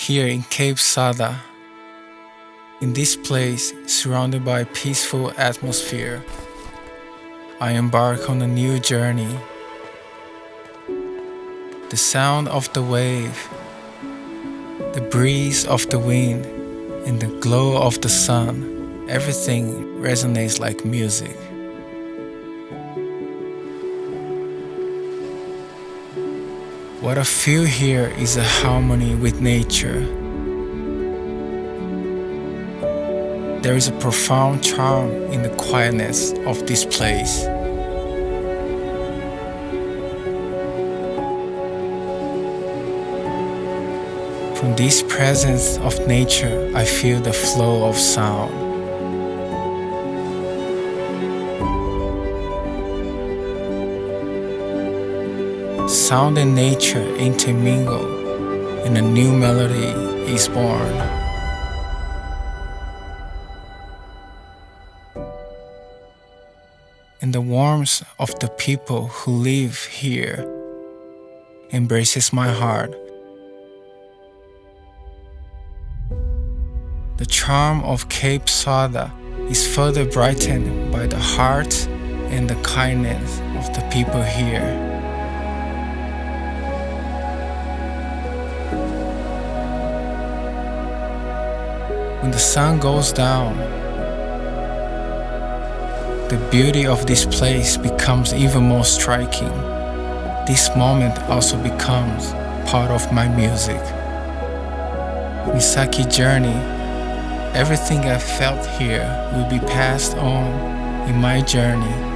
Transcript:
here in Cape Sada. In this place, surrounded by a peaceful atmosphere, I embark on a new journey. The sound of the wave, the breeze of the wind, and the glow of the sun, everything resonates like music. What I feel here is a harmony with nature. There is a profound charm in the quietness of this place. From this presence of nature, I feel the flow of sound. Sound and nature intermingle, and a new melody is born. And the warmth of the people who live here embraces my heart. The charm of Cape Sada is further brightened by the heart and the kindness of the people here. When the sun goes down, the beauty of this place becomes even more striking. This moment also becomes part of my music. Misaki journey, everything I felt here will be passed on in my journey